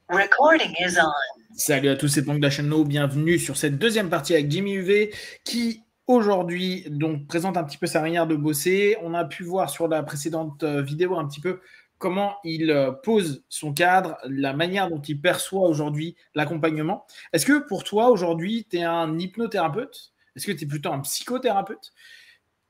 Recording is on. Salut à tous, c'est Pank de la chaîne No. Bienvenue sur cette deuxième partie avec Jimmy UV qui aujourd'hui donc présente un petit peu sa manière de bosser. On a pu voir sur la précédente vidéo un petit peu comment il pose son cadre, la manière dont il perçoit aujourd'hui l'accompagnement. Est-ce que pour toi aujourd'hui, tu es un hypnothérapeute? Est-ce que tu es plutôt un psychothérapeute?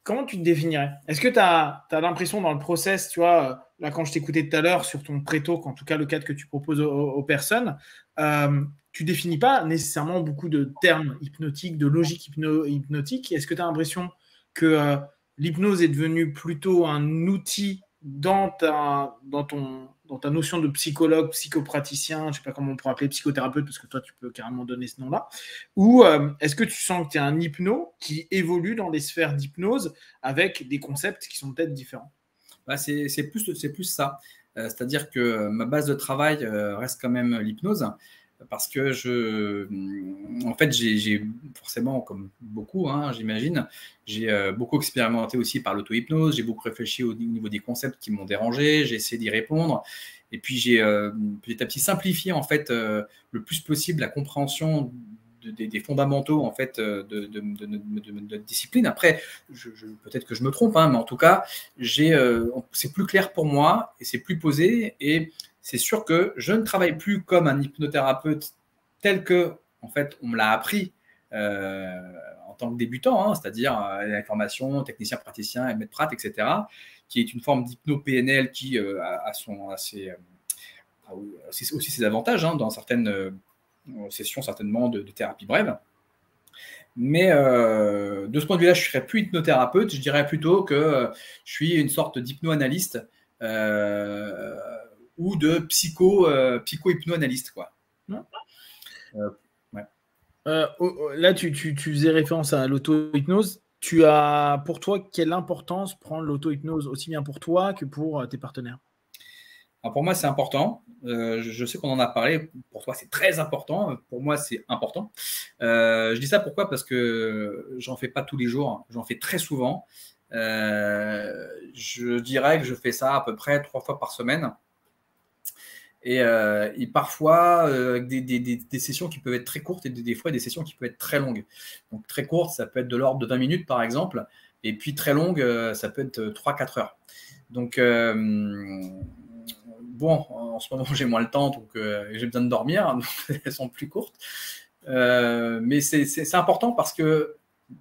Comment tu te définirais? Est-ce que tu as l'impression dans le process, tu vois, là quand je t'écoutais tout à l'heure sur ton pré-talk, en tout cas le cadre que tu proposes aux personnes, tu définis pas nécessairement beaucoup de termes hypnotiques, de logique hypnotique. Est-ce que tu as l'impression que l'hypnose est devenue plutôt un outil dans ta notion de psychologue, psychopraticien, je ne sais pas comment on pourrait appeler psychothérapeute, parce que toi, tu peux carrément donner ce nom-là, ou est-ce que tu sens que tu es un hypno qui évolue dans des sphères d'hypnose avec des concepts qui sont peut-être différents? Bah, c'est plus ça. C'est-à-dire que ma base de travail reste quand même l'hypnose, parce que en fait, j'ai forcément, comme beaucoup, hein, j'imagine, j'ai beaucoup expérimenté aussi par l'auto-hypnose, j'ai beaucoup réfléchi au niveau des concepts qui m'ont dérangé, j'ai essayé d'y répondre, et puis j'ai petit à petit simplifié en fait le plus possible la compréhension des fondamentaux en fait de notre discipline. Après, peut-être que je me trompe, hein, mais en tout cas, c'est plus clair pour moi et c'est plus posé, et c'est sûr que je ne travaille plus comme un hypnothérapeute tel que en fait on me l'a appris en tant que débutant, hein, c'est-à-dire la formation technicien praticien, maître prat, etc., qui est une forme d'hypno-PNL qui a aussi ses avantages hein, dans certaines sessions certainement de thérapie brève. Mais de ce point de vue-là, je ne serais plus hypnothérapeute, je dirais plutôt que je suis une sorte d'hypno-analyste ou de psycho-hypno-analyste, quoi. Ouais. Là, tu faisais référence à l'auto-hypnose. Pour toi, quelle importance prend l'auto-hypnose, aussi bien pour toi que pour tes partenaires? Alors pour moi, c'est important. Je sais qu'on en a parlé. Pour toi, c'est très important. Pour moi, c'est important. Je dis ça pourquoi? Parce que j'en fais pas tous les jours. J'en fais très souvent. Je dirais que je fais ça à peu près 3 fois par semaine. Et parfois, avec des sessions qui peuvent être très courtes et des fois des sessions qui peuvent être très longues. Donc très courte, ça peut être de l'ordre de 20 minutes par exemple. Et puis très longue, ça peut être 3-4 heures. Donc bon, en ce moment, j'ai moins le temps, donc j'ai besoin de dormir, donc elles sont plus courtes. Mais c'est important parce que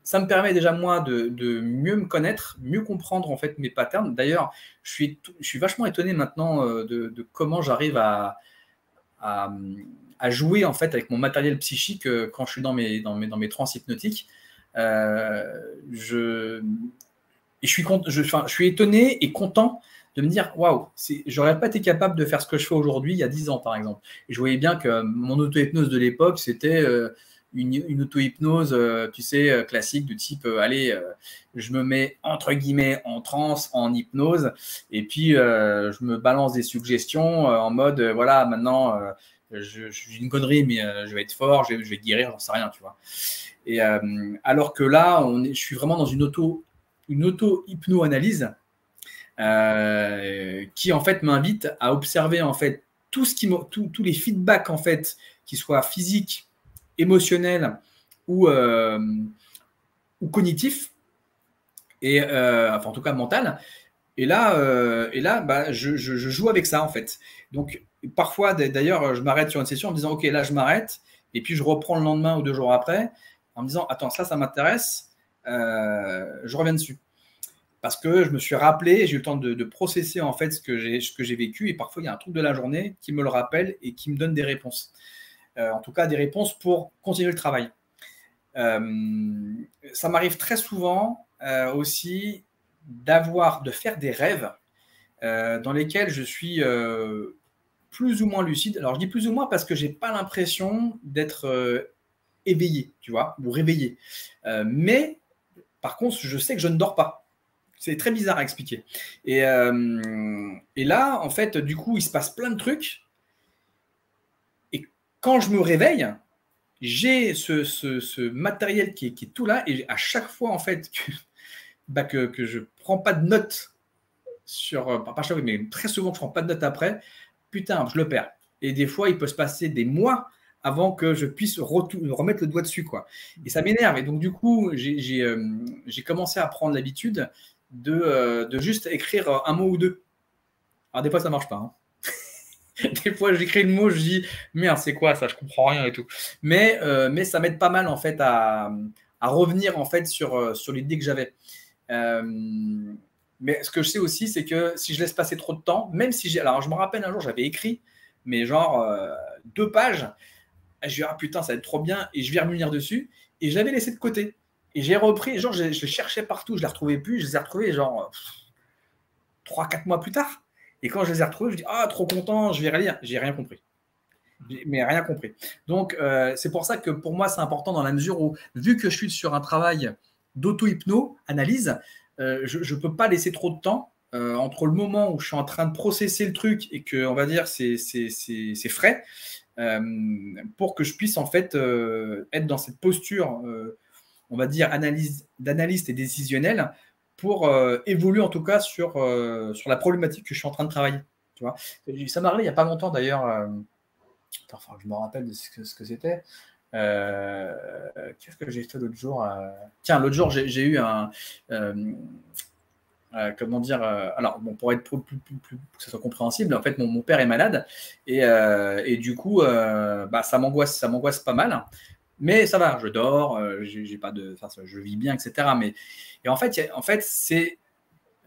ça me permet déjà, moi, de mieux me connaître, mieux comprendre, en fait, mes patterns. D'ailleurs, je suis vachement étonné maintenant de comment j'arrive à jouer, en fait, avec mon matériel psychique quand je suis dans mes trans hypnotiques. Je suis étonné et content de me dire waouh, j'aurais pas été capable de faire ce que je fais aujourd'hui il y a 10 ans par exemple. Et je voyais bien que mon auto-hypnose de l'époque, c'était une auto-hypnose, tu sais, classique du type allez, je me mets entre guillemets en transe, en hypnose, et puis je me balance des suggestions en mode voilà, maintenant je suis une connerie, mais je vais être fort, je vais guérir, j'en sais rien, tu vois. Et alors que là, je suis vraiment dans une auto-hypno-analyse qui en fait m'invite à observer en fait tous les feedbacks en fait, qui soient physiques, émotionnels ou cognitifs, et enfin en tout cas mental. Et là bah, je joue avec ça en fait. Donc parfois d'ailleurs je m'arrête sur une session en me disant ok, là je m'arrête, et puis je reprends le lendemain ou 2 jours après en me disant attends, ça m'intéresse, je reviens dessus. Parce que je me suis rappelé, j'ai eu le temps de processer en fait ce que j'ai vécu, et parfois il y a un truc de la journée qui me le rappelle et qui me donne des réponses. En tout cas, des réponses pour continuer le travail. Ça m'arrive très souvent aussi de faire des rêves dans lesquels je suis plus ou moins lucide. Alors je dis plus ou moins parce que j'ai pas l'impression d'être éveillé, tu vois, ou réveillé. Mais par contre, je sais que je ne dors pas. C'est très bizarre à expliquer. Et là, en fait, du coup, il se passe plein de trucs. Et quand je me réveille, j'ai ce matériel qui est tout là. Et à chaque fois, en fait, que je ne prends pas de notes pas chaque fois, mais très souvent, je ne prends pas de notes après, putain, je le perds. Et des fois, il peut se passer des mois avant que je puisse remettre le doigt dessus, quoi. Et ça m'énerve. Et donc, du coup, j'ai commencé à prendre l'habitude de juste écrire un mot ou deux. Alors, des fois, ça ne marche pas, hein. Des fois, j'écris le mot, je dis merde, c'est quoi ça, je comprends rien et tout. Mais ça m'aide pas mal en fait à revenir en fait sur l'idée que j'avais. Mais ce que je sais aussi, c'est que si je laisse passer trop de temps, même si j'ai. Alors, je me rappelle un jour, j'avais écrit, mais genre 2 pages. Je me dis, ah putain, ça va être trop bien, et je vais revenir dessus. Et je l'avais laissé de côté. Et j'ai repris, genre, je les cherchais partout, je ne les retrouvais plus, je les ai retrouvés genre 3-4 mois plus tard. Et quand je les ai retrouvés, je dis, ah, trop content, je vais relire. J'ai rien compris. Mais rien compris. Donc, c'est pour ça que pour moi, c'est important dans la mesure où, vu que je suis sur un travail d'auto-hypno-analyse, je ne peux pas laisser trop de temps entre le moment où je suis en train de processer le truc et que, on va dire, c'est frais, pour que je puisse en fait être dans cette posture, on va dire, d'analyste et décisionnel pour évoluer en tout cas sur la problématique que je suis en train de travailler. Tu vois, ça m'est arrivé il n'y a pas longtemps d'ailleurs. Enfin, je me rappelle de ce que c'était. Qu'est-ce que j'ai fait l'autre jour Tiens, l'autre jour, j'ai eu un. Comment dire alors, bon, pour être plus, que ça soit compréhensible, en fait, mon père est malade et du coup, ça m'angoisse pas mal. Mais ça va, je dors, j'ai pas de, je vis bien, etc. Mais et en fait, c'est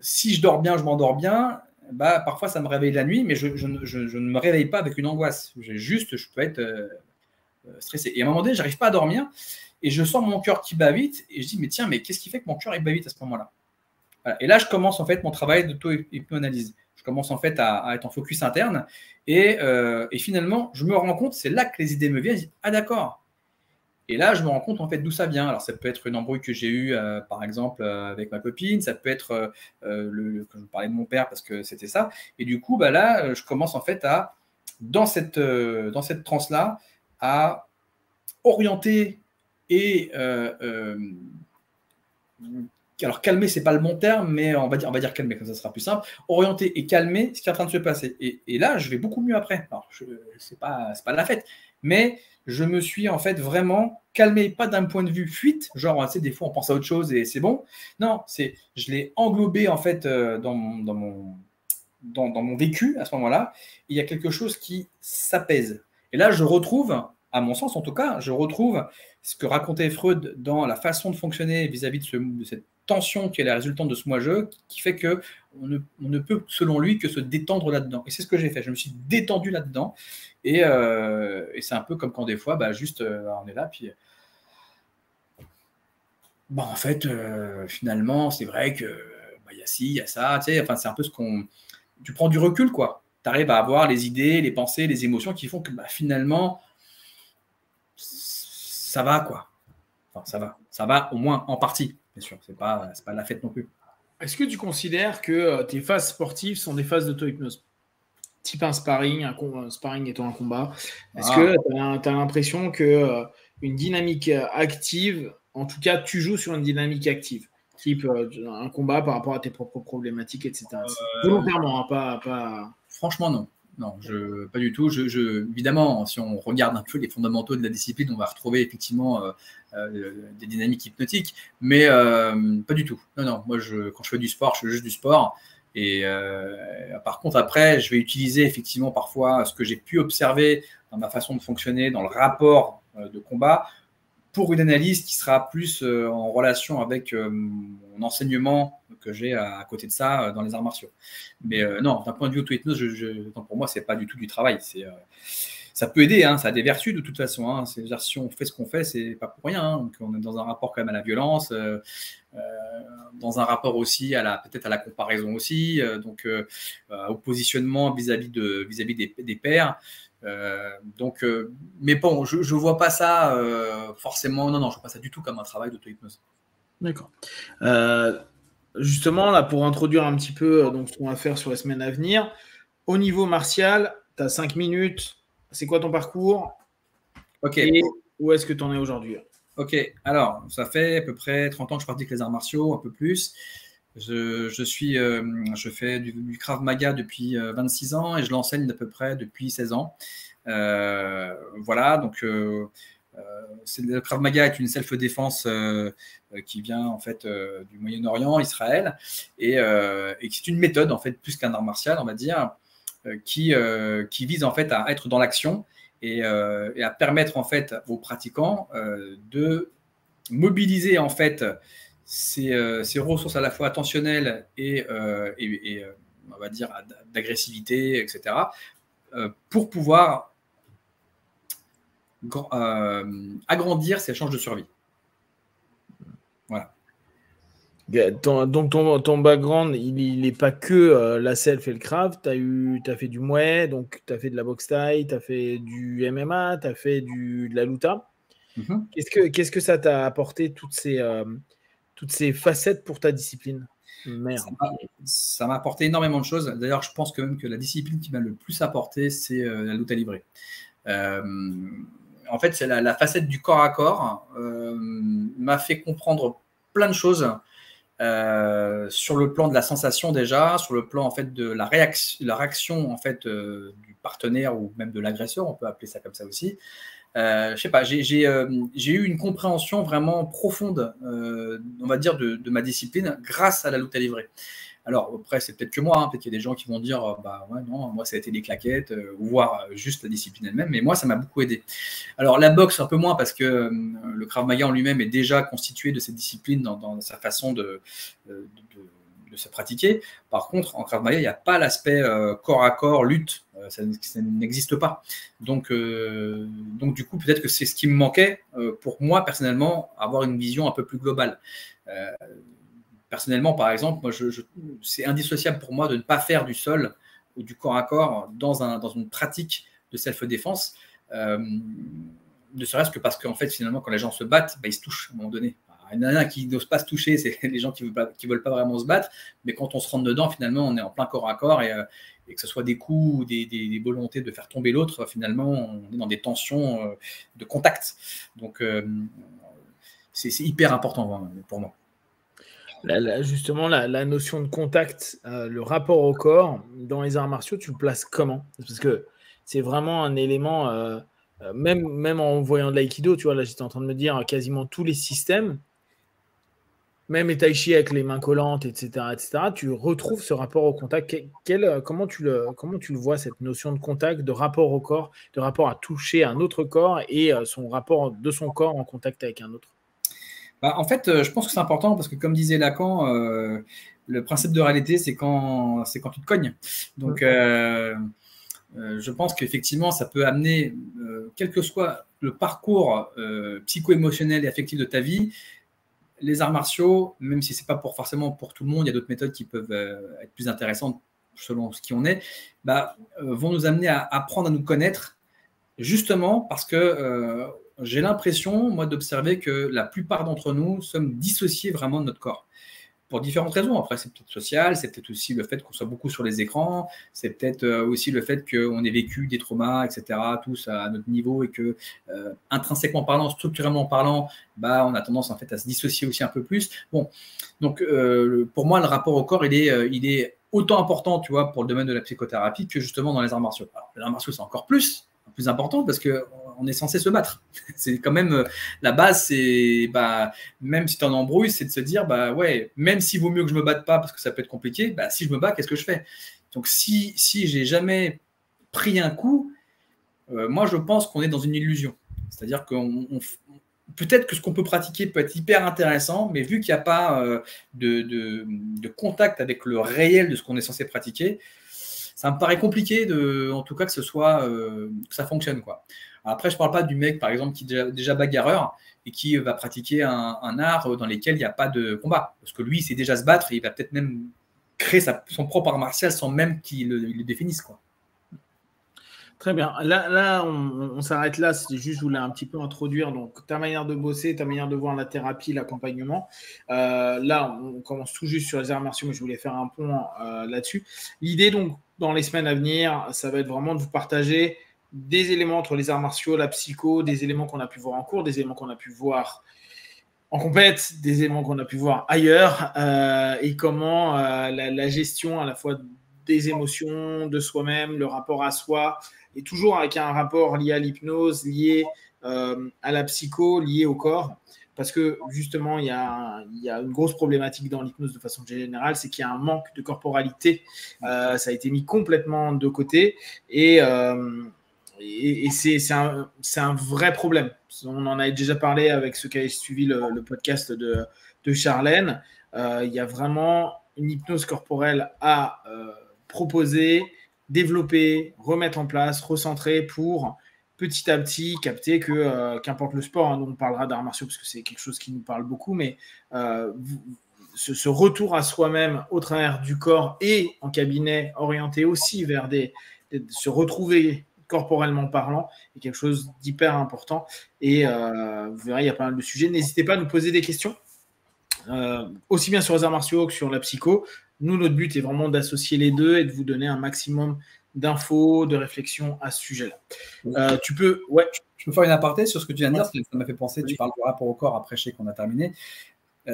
si je dors bien, je m'endors bien. Parfois, ça me réveille la nuit, mais je ne me réveille pas avec une angoisse. Je peux être stressé. Et à un moment donné, j'arrive pas à dormir et je sens mon cœur qui bat vite et je dis, mais tiens, mais qu'est-ce qui fait que mon cœur bat vite à ce moment-là? Voilà. Et là, je commence en fait mon travail d'auto-hypnoanalyse. Je commence en fait à être en focus interne et finalement, je me rends compte, c'est là que les idées me viennent. Je dis, ah d'accord. Et là, je me rends compte en fait d'où ça vient. Alors, ça peut être une embrouille que j'ai eue, par exemple, avec ma copine. Ça peut être quand je parlais de mon père parce que c'était ça. Et du coup, là, je commence en fait dans cette transe-là, à orienter et alors calmer, c'est pas le bon terme, mais on va dire calmer, comme ça sera plus simple. Orienter et calmer ce qui est en train de se passer. Et là, je vais beaucoup mieux après. Alors, c'est pas la fête, mais je me suis en fait vraiment calmé, pas d'un point de vue fuite, genre, tu sais, des fois on pense à autre chose et c'est bon. Non, je l'ai englobé en fait dans mon vécu à ce moment-là. Il y a quelque chose qui s'apaise. Et là, je retrouve, à mon sens en tout cas, je retrouve ce que racontait Freud dans la façon de fonctionner vis-à-vis de cette tension qui est la résultante de ce moi-je, qui fait que on ne peut, selon lui, que se détendre là-dedans. Et c'est ce que j'ai fait. Je me suis détendu là-dedans. Et c'est un peu comme quand des fois, juste on est là, puis en fait, finalement, c'est vrai que y a ci, il y a ça, tu sais, enfin, c'est un peu ce qu'on. Tu prends du recul, quoi. Tu arrives à avoir les idées, les pensées, les émotions qui font que finalement, ça va, quoi. Enfin, ça va au moins en partie, bien sûr. C'est pas la fête non plus. Est-ce que tu considères que tes phases sportives sont des phases d'auto-hypnose? Type un sparring étant un combat. Est-ce que tu as l'impression que une dynamique active, en tout cas, tu joues sur une dynamique active, type un combat par rapport à tes propres problématiques, etc. Volontairement, hein, pas. Franchement, non. Non, pas du tout. Évidemment, si on regarde un peu les fondamentaux de la discipline, on va retrouver effectivement des dynamiques hypnotiques, mais pas du tout. Non. Moi, quand je fais du sport, je fais juste du sport. Et par contre, après, je vais utiliser effectivement parfois ce que j'ai pu observer dans ma façon de fonctionner, dans le rapport de combat, pour une analyse qui sera plus en relation avec mon enseignement que j'ai à côté de ça dans les arts martiaux. Mais non, d'un point de vue auto-hypnose, pour moi, c'est pas du tout du travail. Ça peut aider, hein, ça a des vertus de toute façon. Hein. C'est-à-dire, si on fait ce qu'on fait, c'est pas pour rien. Hein. Donc, on est dans un rapport quand même à la violence, dans un rapport aussi peut-être à la comparaison aussi, au positionnement vis-à-vis des pairs. Mais bon, je vois pas ça forcément. Non, je vois pas ça du tout comme un travail d'auto-hypnose. D'accord. Justement, là, pour introduire un petit peu donc, ce qu'on va faire sur les semaines à venir, au niveau martial, tu as 5 minutes. C'est quoi ton parcours? Ok. Et où est-ce que tu en es aujourd'hui? Ok, alors, ça fait à peu près 30 ans que je pratique les arts martiaux, un peu plus. Je fais du Krav Maga depuis 26 ans et je l'enseigne à peu près depuis 16 ans. Voilà, donc le Krav Maga est une self-défense qui vient en fait du Moyen-Orient, Israël, et c'est une méthode en fait plus qu'un art martial, on va dire, qui vise en fait à être dans l'action et à permettre en fait aux pratiquants de mobiliser en fait ces ressources à la fois attentionnelles et on va dire d'agressivité, etc., pour pouvoir agrandir ses chances de survie. Voilà. Donc ton background, il n'est pas que la self et le Krav. Tu as fait du Muay, donc tu as fait de la boxe thaï, tu as fait du MMA, tu as fait de la luta. Qu'est-ce que ça t'a apporté, toutes ces facettes pour ta discipline mère? Ça m'a apporté énormément de choses. D'ailleurs, je pense quand même que la discipline qui m'a le plus apporté, c'est la lutte livrée. En fait, c'est la facette du corps à corps m'a fait comprendre plein de choses sur le plan de la sensation déjà, sur le plan en fait de la réaction en fait du partenaire ou même de l'agresseur, on peut appeler ça comme ça aussi. Je sais pas, j'ai eu une compréhension vraiment profonde, on va dire, de ma discipline grâce à la lutte livrée. Alors après, c'est peut-être que moi, hein, peut-être qu'il y a des gens qui vont dire, bah ouais, non, moi ça a été des claquettes, voire juste la discipline elle-même, mais moi ça m'a beaucoup aidé. Alors la boxe un peu moins parce que le Krav Maga en lui-même est déjà constitué de cette discipline dans sa façon de se pratiquer. Par contre, en Krav Maga, il n'y a pas l'aspect corps à corps, lutte, ça n'existe pas. Donc du coup, peut-être que c'est ce qui me manquait pour moi personnellement, avoir une vision un peu plus globale. Personnellement, par exemple, moi, c'est indissociable pour moi de ne pas faire du sol ou du corps à corps dans une pratique de self-défense, ne serait-ce que parce qu'en fait, finalement, quand les gens se battent, bah, ils se touchent à un moment donné. Il y en a un qui n'ose pas se toucher, c'est les gens qui ne veulent pas vraiment se battre, mais quand on se rentre dedans, finalement, on est en plein corps à corps et que ce soit des coups ou des volontés de faire tomber l'autre, finalement, on est dans des tensions de contact. Donc, c'est hyper important pour moi. Justement, la notion de contact, le rapport au corps, dans les arts martiaux, tu le places comment? Parce que c'est vraiment un élément, même en voyant de l'aïkido, tu vois, là j'étais en train de me dire quasiment tous les systèmes, même les tai chi avec les mains collantes, etc., tu retrouves ce rapport au contact. Comment tu le vois, cette notion de contact, de rapport au corps, de rapport à toucher un autre corps et son rapport de son corps en contact avec un autre? Bah, en fait, je pense que c'est important parce que, comme disait Lacan, le principe de réalité, c'est quand tu te cognes. Donc, je pense qu'effectivement, ça peut amener, quel que soit le parcours psycho-émotionnel et affectif de ta vie, les arts martiaux, même si c'est pas forcément pour tout le monde, il y a d'autres méthodes qui peuvent être plus intéressantes selon ce qui on est, vont nous amener à apprendre à nous connaître, justement parce que j'ai l'impression, moi, d'observer que la plupart d'entre nous sommes dissociés vraiment de notre corps. Pour différentes raisons. Après, c'est peut-être social, c'est peut-être aussi le fait qu'on soit beaucoup sur les écrans, c'est peut-être aussi le fait qu'on ait vécu des traumas, etc., tous à notre niveau, et que intrinsèquement parlant, structurellement parlant, on a tendance en fait à se dissocier aussi un peu plus. Bon, donc pour moi, le rapport au corps, il est autant important, tu vois, pour le domaine de la psychothérapie que justement dans les arts martiaux. Alors, les arts martiaux, c'est encore plus important parce qu'on est censé se battre. C'est quand même la base, c'est même si tu en embrouilles, c'est de se dire ouais, même s'il vaut mieux que je me batte pas parce que ça peut être compliqué, si je me bats, qu'est-ce que je fais? Donc si j'ai jamais pris un coup, moi je pense qu'on est dans une illusion. C'est-à-dire que peut-être que ce qu'on peut pratiquer peut être hyper intéressant, mais vu qu'il n'y a pas de contact avec le réel de ce qu'on est censé pratiquer, ça me paraît compliqué en tout cas que ça fonctionne, quoi. Après, je ne parle pas du mec, par exemple, qui est déjà bagarreur et qui va pratiquer un art dans lequel il n'y a pas de combat. Parce que lui, il sait déjà se battre et il va peut-être même créer son propre art martial sans même qu'il le définisse, quoi. Très bien. Là on s'arrête là. Je voulais un petit peu introduire donc, ta manière de bosser, ta manière de voir la thérapie, l'accompagnement. Là, on commence tout juste sur les arts martiaux, mais je voulais faire un pont là-dessus. L'idée, donc, dans les semaines à venir, ça va être vraiment de vous partager des éléments entre les arts martiaux, la psycho, des éléments qu'on a pu voir en cours, des éléments qu'on a pu voir en compète, des éléments qu'on a pu voir ailleurs, et comment la gestion à la fois des émotions, de soi-même, le rapport à soi, et toujours avec un rapport lié à l'hypnose, lié à la psycho, lié au corps. Parce que justement, il y a une grosse problématique dans l'hypnose de façon générale, c'est qu'il y a un manque de corporalité. Ça a été mis complètement de côté et c'est un vrai problème. On en a déjà parlé avec ceux qui avaient suivi le podcast de Charlène. Il y a vraiment une hypnose corporelle à proposer, développer, remettre en place, recentrer pour petit à petit capter que, qu'importe le sport, hein, nous on parlera d'arts martiaux parce que c'est quelque chose qui nous parle beaucoup, mais ce retour à soi-même au travers du corps et en cabinet orienté aussi vers se retrouver corporellement parlant est quelque chose d'hyper important. Et vous verrez, il y a pas mal de sujets. N'hésitez pas à nous poser des questions, aussi bien sur les arts martiaux que sur la psycho. Nous, notre but est vraiment d'associer les deux et de vous donner un maximum d'infos, de réflexions à ce sujet-là. Tu peux, ouais. Je peux faire une aparté sur ce que tu viens de dire, parce que ça m'a fait penser, tu parles du rapport au corps, après je sais qu'on a terminé.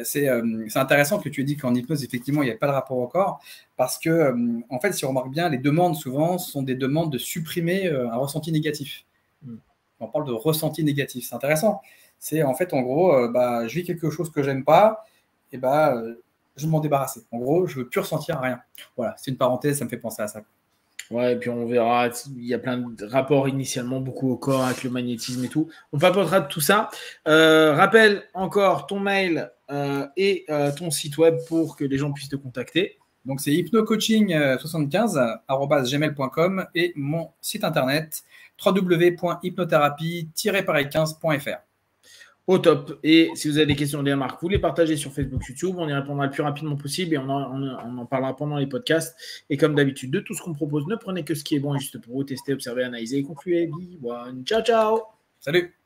C'est intéressant que tu aies dit qu'en hypnose, effectivement, il n'y a pas de rapport au corps, parce que, en fait, si on remarque bien, les demandes, souvent, sont des demandes de supprimer un ressenti négatif. On parle de ressenti négatif, c'est intéressant. C'est, en fait, en gros, je vis quelque chose que j'aime pas, et je veux m'en débarrasser. En gros, je veux plus ressentir rien. Voilà, c'est une parenthèse, ça me fait penser à ça. Ouais, et puis on verra, il y a plein de rapports initialement, beaucoup au corps, avec le magnétisme et tout. On papotera de tout ça. Rappelle encore ton mail ton site web pour que les gens puissent te contacter. Donc c'est hypnocoaching75@gmail.com et mon site internet www.hypnothérapie-paris15.fr. Au top. Et si vous avez des questions, des remarques, vous les partagez sur Facebook, YouTube. On y répondra le plus rapidement possible et on en parlera pendant les podcasts. Et comme d'habitude, de tout ce qu'on propose, ne prenez que ce qui est bon et juste pour vous tester, observer, analyser et conclure. Ciao, ciao. Salut.